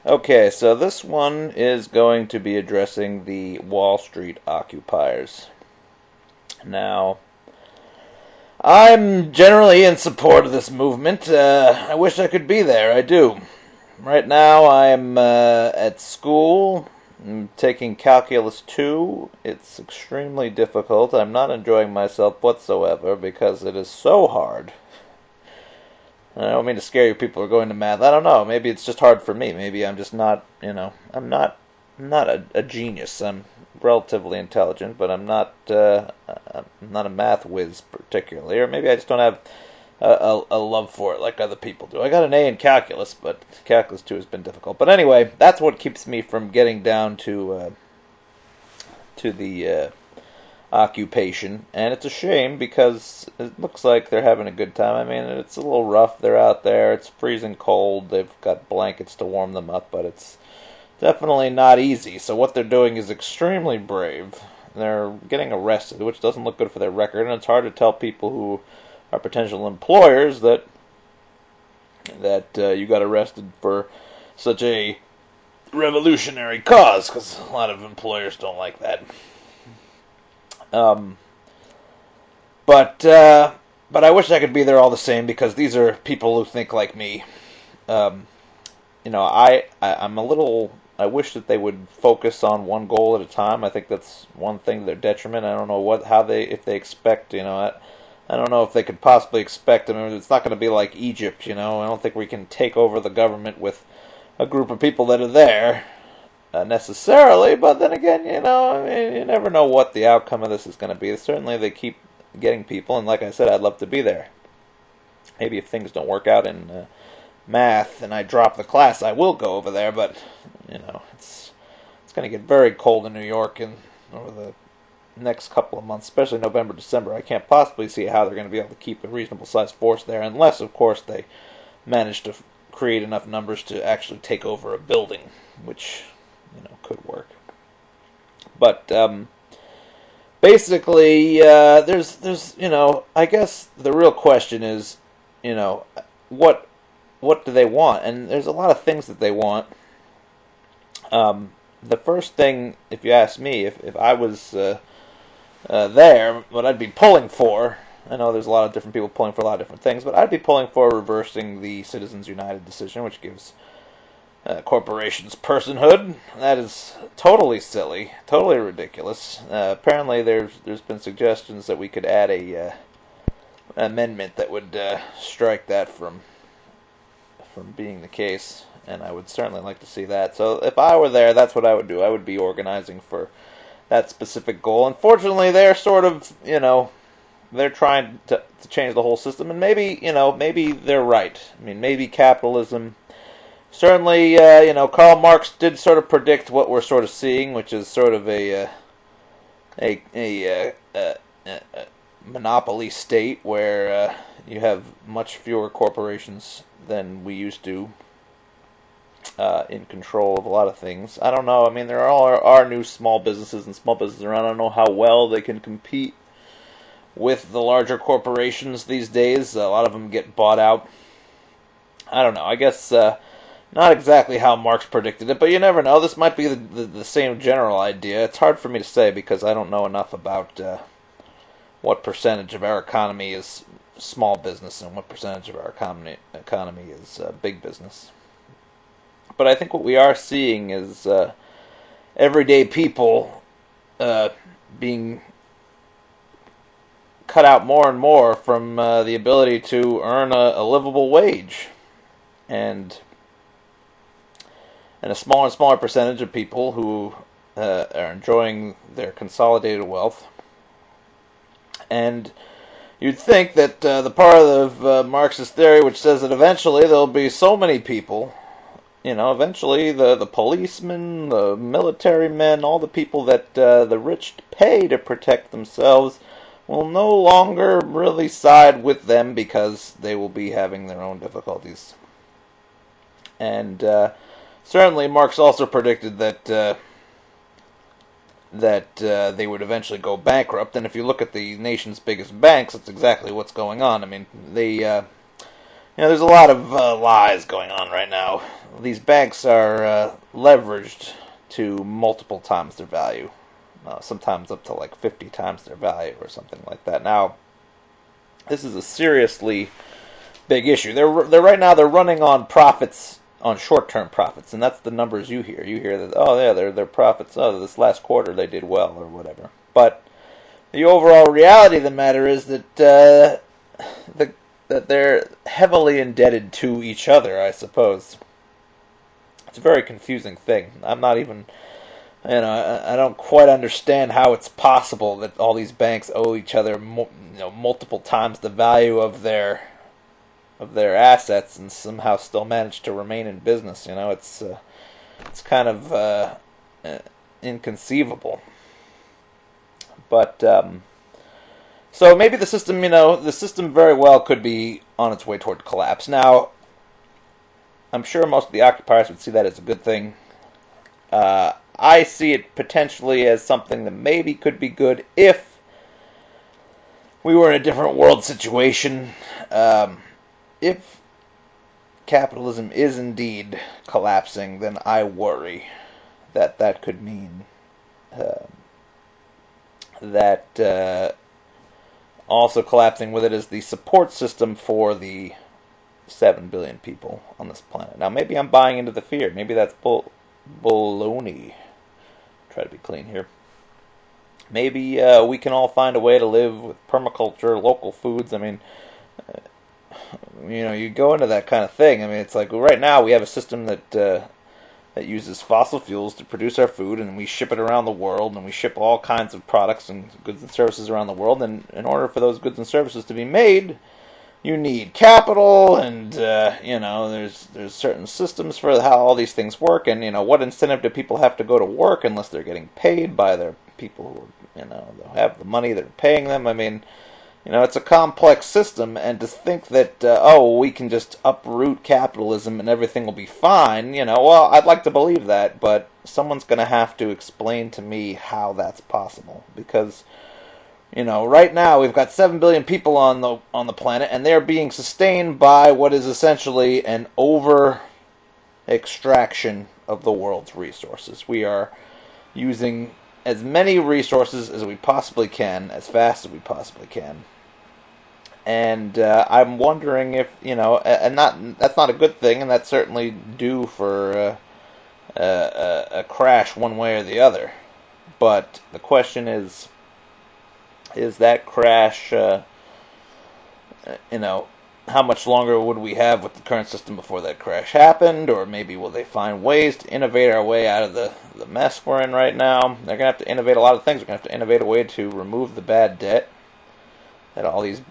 Okay, so this one is going to be addressing the Wall Street occupiers. Now, I'm generally in support of this movement. I wish I could be there. I do. Right now, I'm at school. I'm taking Calculus 2. It's extremely difficult. I'm not enjoying myself whatsoever because it is so hard. I don't mean to scare you people who are going to math. I don't know. Maybe it's just hard for me. Maybe I'm just not, I'm not a genius. I'm relatively intelligent, but I'm not a math whiz particularly. Or maybe I just don't have a love for it like other people do. I got an A in calculus, but calculus 2 has been difficult. But anyway, that's what keeps me from getting down to the occupation, and it's a shame because it looks like they're having a good time. I mean, it's a little rough. They're out there. It's freezing cold. They've got blankets to warm them up, but it's definitely not easy. So what they're doing is extremely brave. They're getting arrested, which doesn't look good for their record, and it's hard to tell people who are potential employers that you got arrested for such a revolutionary cause, because a lot of employers don't like that. Um, but I wish I could be there all the same because these are people who think like me. Um, I'm a little. I wish that they would focus on one goal at a time. I think that's one thing to their detriment. I don't know if they expect. I don't know if they could possibly expect. I mean, it's not going to be like Egypt. I don't think we can take over the government with a group of people that are there. Necessarily, but then again, I mean, you never know what the outcome of this is going to be. Certainly, they keep getting people, and like I said, I'd love to be there. Maybe if things don't work out in math and I drop the class, I will go over there. But it's going to get very cold in New York and over the next couple of months, especially November, December. I can't possibly see how they're going to be able to keep a reasonable sized force there, unless, of course, they manage to create enough numbers to actually take over a building, which could work. But basically, there's I guess the real question is, what do they want? And there's a lot of things that they want. The first thing, if you ask me, if I was there, what I'd be pulling for. I know there's a lot of different people pulling for a lot of different things, but I'd be pulling for reversing the Citizens United decision, which gives corporations personhood. That is totally silly, totally ridiculous. Apparently, there's been suggestions that we could add an amendment that would strike that from being the case, and I would certainly like to see that. So if I were there, that's what I would do. I would be organizing for that specific goal. Unfortunately, they're sort of they're trying to change the whole system, and maybe they're right. I mean, maybe capitalism. Certainly, Karl Marx did sort of predict what we're sort of seeing, which is sort of a monopoly state where you have much fewer corporations than we used to in control of a lot of things. I don't know. I mean, there are new small businesses and small businesses around. I don't know how well they can compete with the larger corporations these days. A lot of them get bought out. I don't know. I guess not exactly how Marx predicted it, but you never know. This might be the same general idea. It's hard for me to say because I don't know enough about what percentage of our economy is small business and what percentage of our economy is big business. But I think what we are seeing is everyday people being cut out more and more from the ability to earn a livable wage. And a smaller and smaller percentage of people who are enjoying their consolidated wealth. And you'd think that the part of Marxist theory which says that eventually there'll be so many people, eventually the policemen, the military men, all the people that the rich pay to protect themselves will no longer really side with them because they will be having their own difficulties. And certainly, Marx also predicted that they would eventually go bankrupt. And if you look at the nation's biggest banks, that's exactly what's going on. I mean, they there's a lot of lies going on right now. These banks are leveraged to multiple times their value, sometimes up to like 50 times their value or something like that. Now, this is a seriously big issue. They're right now they're running on profits, on short-term profits, and that's the numbers you hear. You hear that, oh yeah, their profits. Oh, this last quarter they did well or whatever. But the overall reality of the matter is that that they're heavily indebted to each other, I suppose. It's a very confusing thing. I'm not even, I don't quite understand how it's possible that all these banks owe each other, multiple times the value of their assets and somehow still manage to remain in business. It's kind of inconceivable. But so maybe the system very well could be on its way toward collapse. Now, I'm sure most of the occupiers would see that as a good thing. I see it potentially as something that maybe could be good if we were in a different world situation. If capitalism is indeed collapsing, then I worry that that could mean that also collapsing with it is the support system for the 7 billion people on this planet. Now, maybe I'm buying into the fear. Maybe that's baloney. Try to be clean here. Maybe we can all find a way to live with permaculture, local foods. I mean, you go into that kind of thing. I mean, it's like right now we have a system that uses fossil fuels to produce our food, and we ship it around the world, and we ship all kinds of products and goods and services around the world. And in order for those goods and services to be made, you need capital, and there's certain systems for how all these things work. And what incentive do people have to go to work unless they're getting paid by their people who they'll have the money that are paying them? I mean, it's a complex system, and to think that, we can just uproot capitalism and everything will be fine, well, I'd like to believe that, but someone's going to have to explain to me how that's possible. Because, right now we've got 7 billion people on the planet, and they're being sustained by what is essentially an over-extraction of the world's resources. We are using as many resources as we possibly can, as fast as we possibly can. And I'm wondering if, that's not a good thing, and that's certainly due for a crash one way or the other. But the question is that crash, how much longer would we have with the current system before that crash happened? Or maybe will they find ways to innovate our way out of the mess we're in right now? They're going to have to innovate a lot of things. They're going to have to innovate a way to remove the bad debt that all these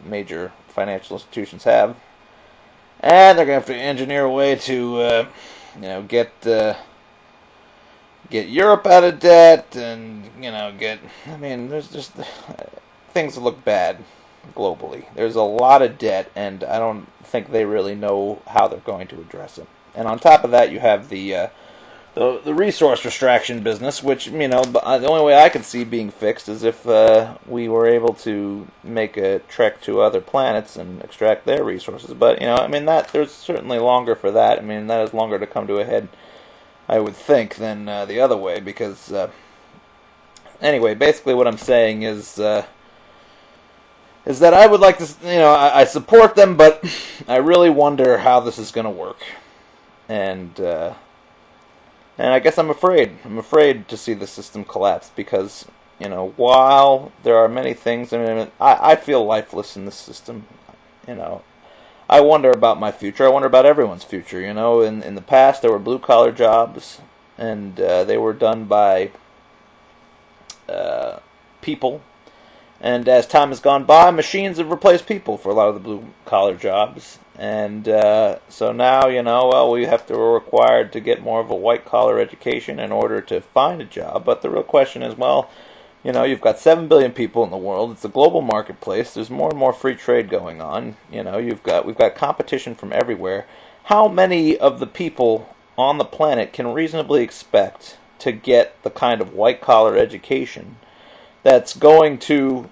major financial institutions have. And they're going to have to engineer a way to, get Europe out of debt and, there's just things that look bad globally. There's a lot of debt, and I don't think they really know how they're going to address it. And on top of that, you have the resource extraction business, which, the only way I could see being fixed is if we were able to make a trek to other planets and extract their resources. But, there's certainly longer for that. That is longer to come to a head, I would think, than the other way, because, anyway, basically what I'm saying is that I would like to, I support them, but I really wonder how this is going to work. And I guess I'm afraid. I'm afraid to see the system collapse because, while there are many things, I feel lifeless in this system. I wonder about my future. I wonder about everyone's future. In the past there were blue-collar jobs, and they were done by people. And as time has gone by, machines have replaced people for a lot of the blue-collar jobs. And so now, we have to, we're required to get more of a white-collar education in order to find a job. But the real question is, you've got 7 billion people in the world. It's a global marketplace. There's more and more free trade going on. We've got competition from everywhere. How many of the people on the planet can reasonably expect to get the kind of white-collar education that's going to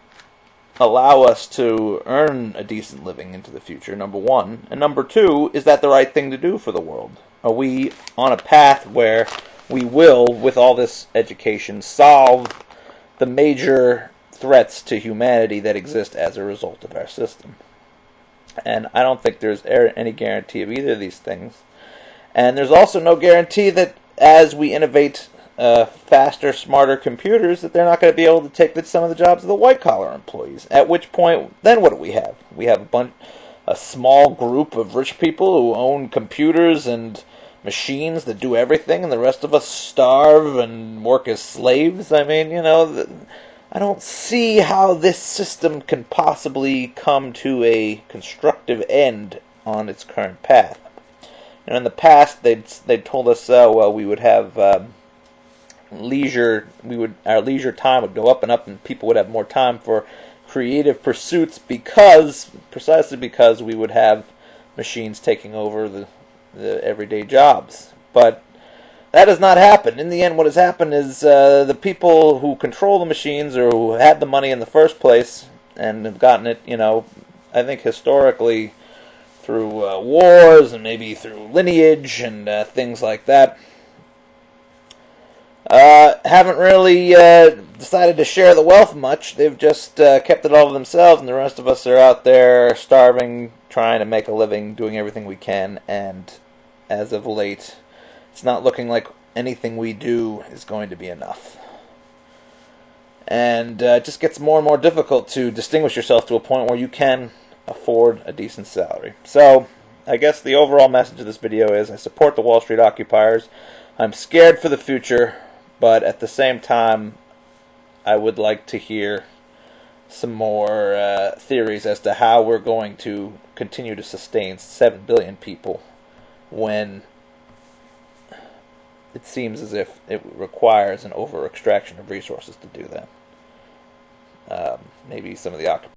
allow us to earn a decent living into the future, number one. And number two, is that the right thing to do for the world? Are we on a path where we will, with all this education, solve the major threats to humanity that exist as a result of our system? And I don't think there's any guarantee of either of these things. And there's also no guarantee that as we innovate faster, smarter computers, that they're not going to be able to take some of the jobs of the white-collar employees. At which point, then what do we have? We have a small group of rich people who own computers and machines that do everything, and the rest of us starve and work as slaves. I mean, I don't see how this system can possibly come to a constructive end on its current path. And in the past, they'd told us, we would have leisure. Our leisure time would go up and up, and people would have more time for creative pursuits precisely because we would have machines taking over the everyday jobs. But that has not happened. In the end, what has happened is the people who control the machines, or who had the money in the first place and have gotten it, I think historically through wars and maybe through lineage and things like that, haven't really decided to share the wealth much. They've just kept it all to themselves, and the rest of us are out there starving, trying to make a living, doing everything we can, and as of late, it's not looking like anything we do is going to be enough. And it just gets more and more difficult to distinguish yourself to a point where you can afford a decent salary. So, I guess the overall message of this video is I support the Wall Street occupiers. I'm scared for the future, but at the same time, I would like to hear some more theories as to how we're going to continue to sustain 7 billion people when it seems as if it requires an over-extraction of resources to do that. Maybe some of the occupiers